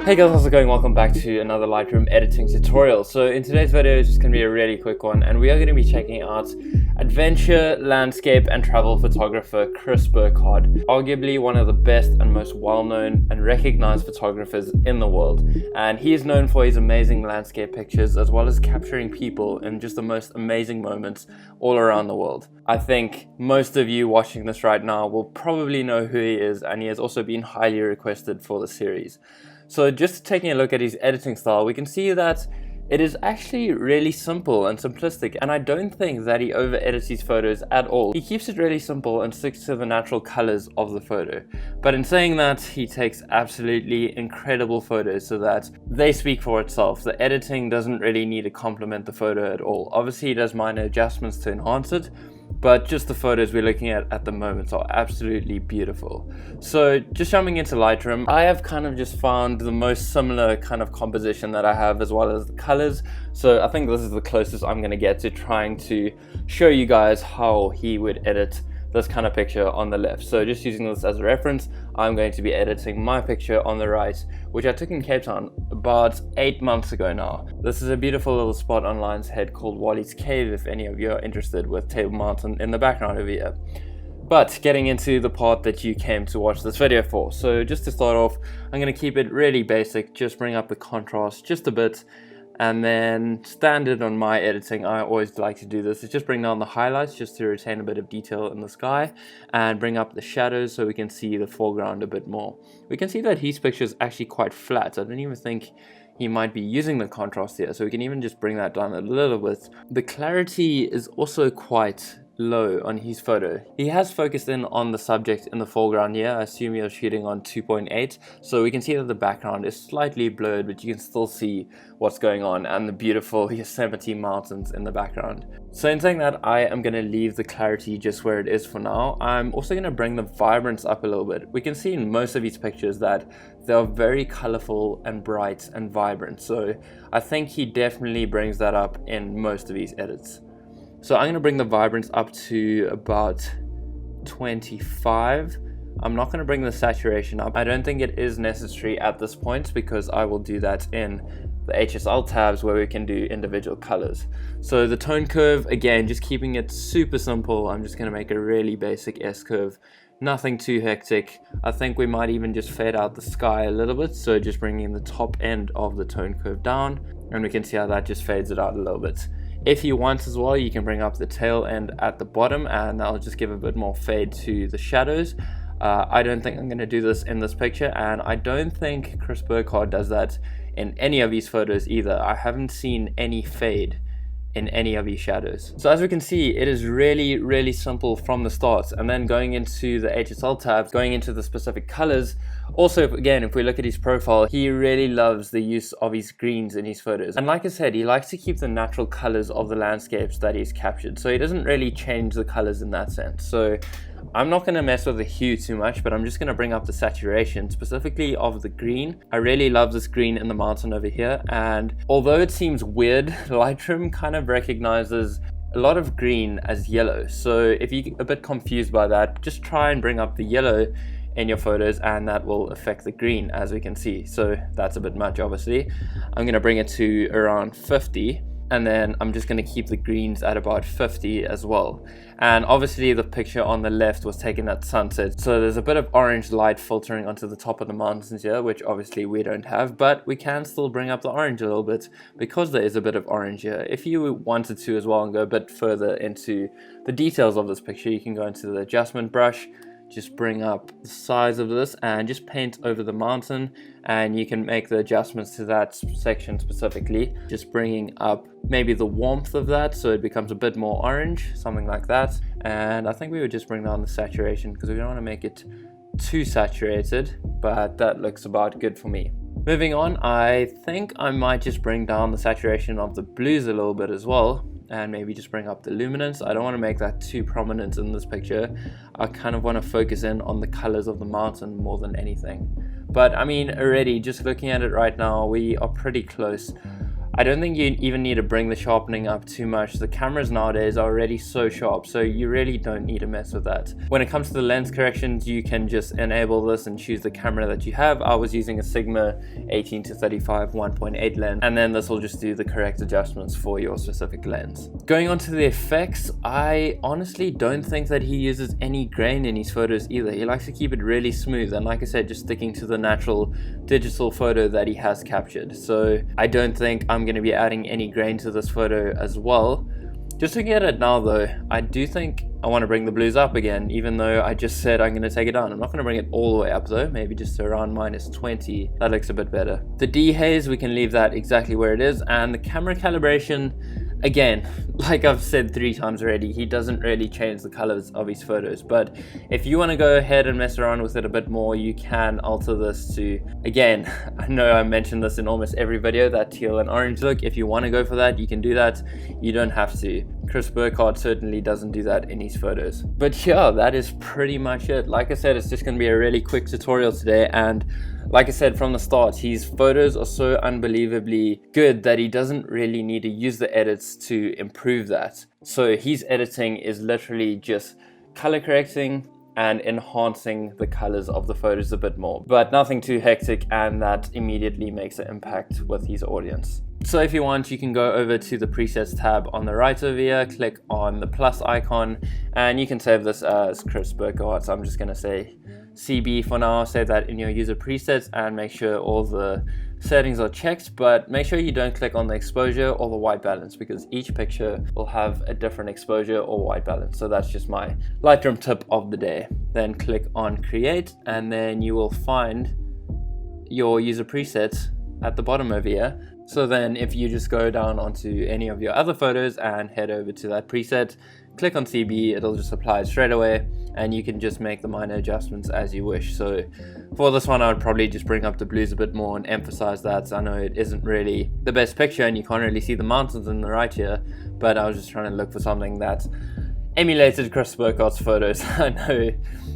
Hey guys, how's it going? Welcome back to another Lightroom editing tutorial. So in today's video, it's just going to be a really quick one, and we are going to be checking out adventure, landscape and travel photographer CHRIS BURKARD, arguably one of the best and most well-known and recognized photographers in the world. And he is known for his amazing landscape pictures, as well as capturing people in just the most amazing moments all around the world. I think most of you watching this right now will probably know who he is, and he has also been highly requested for the series. So just taking a look at his editing style, we can see that it is actually really simple and simplistic, and I don't think that he over edits his photos at all. He keeps it really simple and sticks to the natural colors of the photo. But in saying that, he takes absolutely incredible photos so that they speak for itself. The editing doesn't really need to complement the photo at all. Obviously he does minor adjustments to enhance it, but just the photos we're looking at the moment are absolutely beautiful. So just jumping into Lightroom, I have kind of just found the most similar kind of composition that I have, as well as the colors. So I think this is the closest I'm going to get to trying to show you guys how he would edit this kind of picture on the left. So just using this as a reference, I'm going to be editing my picture on the right, which I took in Cape Town about 8 months ago now. This is a beautiful little spot on Lion's Head called Wally's Cave, if any of you are interested, with Table Mountain in the background over here. But getting into the part that you came to watch this video for. So just to start off, I'm going to keep it really basic, just bring up the contrast just a bit. And then standard on my editing, I always like to do this, is just bring down the highlights just to retain a bit of detail in the sky, and bring up the shadows so we can see the foreground a bit more. We can see that his picture is actually quite flat. I don't even think he might be using the contrast here, so we can even just bring that down a little bit. The clarity is also quite low on his photo. He has focused in on the subject in the foreground here. I assume you're shooting on 2.8, so we can see that the background is slightly blurred, but you can still see what's going on and the beautiful Yosemite mountains in the background. So in saying that, I am going to leave the clarity just where it is for now. I'm also going to bring the vibrance up a little bit. We can see in most of his pictures that they are very colorful and bright and vibrant, so I think he definitely brings that up in most of his edits. So I'm going to bring the vibrance up to about 25. I'm not going to bring the saturation up. I don't think it is necessary at this point, because I will do that in the HSL tabs where we can do individual colors. So the tone curve, again, just keeping it super simple. I'm just going to make a really basic S-curve. Nothing too hectic. I think we might even just fade out the sky a little bit. So just bringing the top end of the tone curve down, and we can see how that just fades it out a little bit. If you want as well, you can bring up the tail end at the bottom, and that'll just give a bit more fade to the shadows. I don't think I'm going to do this in this picture, and I don't think CHRIS BURKARD does that in any of his photos either. I haven't seen any fade in any of his shadows. So as we can see, it is really simple from the start, and then going into the HSL tabs, going into the specific colors. Also, again, if we look at his profile, he really loves the use of his greens in his photos, and like I said, he likes to keep the natural colors of the landscapes that he's captured, so he doesn't really change the colors in that sense. So I'm not going to mess with the hue too much, but I'm just going to bring up the saturation, specifically of the green. I really love this green in the mountain over here, and although it seems weird, Lightroom kind of recognizes a lot of green as yellow. So if you're a bit confused by that, just try and bring up the yellow in your photos, and that will affect the green, as we can see. So that's a bit much, obviously. I'm going to bring it to around 50. And then I'm just going to keep the greens at about 50 as well. And obviously the picture on the left was taken at sunset, so there's a bit of orange light filtering onto the top of the mountains here, which obviously we don't have, but we can still bring up the orange a little bit because there is a bit of orange here. If you wanted to as well and go a bit further into the details of this picture, you can go into the adjustment brush, just bring up the size of this and just paint over the mountain, and you can make the adjustments to that section specifically, just bringing up maybe the warmth of that so it becomes a bit more orange, something like that. And I think we would just bring down the saturation because we don't want to make it too saturated, but that looks about good for me. Moving on, I think I might just bring down the saturation of the blues a little bit as well, and maybe just bring up the luminance. I don't want to make that too prominent in this picture. I kind of want to focus in on the colors of the mountain more than anything. But I mean, already just looking at it right now, we are pretty close. I don't think you even need to bring the sharpening up too much. The cameras nowadays are already so sharp, so you really don't need to mess with that. When it comes to the lens corrections, you can just enable this and choose the camera that you have. I was using a Sigma 18-35 1.8 lens, and then this will just do the correct adjustments for your specific lens. Going on to the effects, I honestly don't think that he uses any grain in his photos either. He likes to keep it really smooth, and like I said, just sticking to the natural digital photo that he has captured. So I don't think I'm going to be adding any grain to this photo as well. Just looking at it now though, I do think I want to bring the blues up again, even though I just said I'm going to take it down. I'm not going to bring it all the way up though, maybe just around -20. That looks a bit better. The dehaze, we can leave that exactly where it is, and the camera calibration, again, like I've said 3 times already, he doesn't really change the colors of his photos, but if you want to go ahead and mess around with it a bit more, you can alter this to, again, I know I mentioned this in almost every video, that teal and orange look. If you want to go for that, you can do that. You don't have to. CHRIS BURKARD certainly doesn't do that in his photos. But yeah, that is pretty much it. Like I said, it's just going to be a really quick tutorial today, and like I said from the start, his photos are so unbelievably good that he doesn't really need to use the edits to improve that. So his editing is literally just color correcting and enhancing the colors of the photos a bit more, but nothing too hectic, and that immediately makes an impact with his audience. So if you want, you can go over to the presets tab on the right over here, click on the plus icon, and you can save this as CHRIS BURKARD. So I'm just going to say CB for now. Save that in your user presets and make sure all the settings are checked, but make sure you don't click on the exposure or the white balance, because each picture will have a different exposure or white balance. So that's just my Lightroom tip of the day. Then click on create, and then you will find your user presets at the bottom over here. So then if you just go down onto any of your other photos and head over to that preset, click on CB, it'll just apply it straight away, and you can just make the minor adjustments as you wish. So for this one, I would probably just bring up the blues a bit more and emphasize that. I know it isn't really the best picture and you can't really see the mountains in the right here, but I was just trying to look for something that emulated CHRIS BURKARD's photos. I know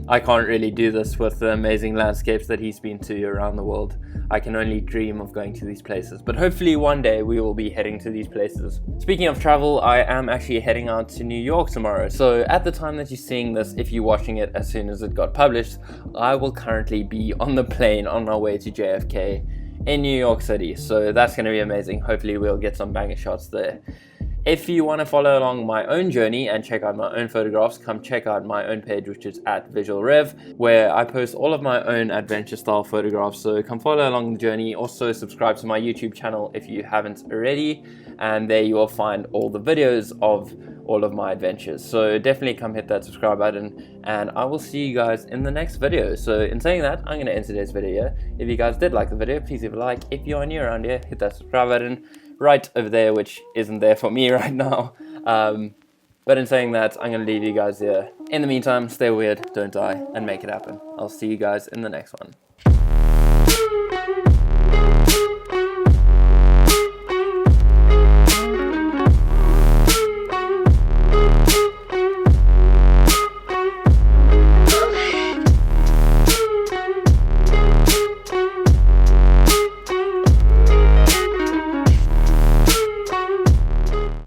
I can't really do this with the amazing landscapes that he's been to around the world. I can only dream of going to these places, but hopefully one day we will be heading to these places. Speaking of travel, I am actually heading out to New York tomorrow. So at the time that you're seeing this, if you're watching it as soon as it got published, I will currently be on the plane on my way to JFK in New York City. So that's going to be amazing. Hopefully we'll get some banger shots there. If you want to follow along my own journey and check out my own photographs, come check out my own page, which is @VisualRev, where I post all of my own adventure style photographs. So come follow along the journey. Also subscribe to my YouTube channel if you haven't already, and there you will find all the videos of all of my adventures. So definitely come hit that subscribe button, and I will see you guys in the next video. So in saying that, I'm going to end today's video here. If you guys did like the video, please leave a like. If you are new around here, hit that subscribe button right over there, which isn't there for me right now. But in saying that, I'm going to leave you guys here. In the meantime, stay weird, don't die, and make it happen. I'll see you guys in the next one.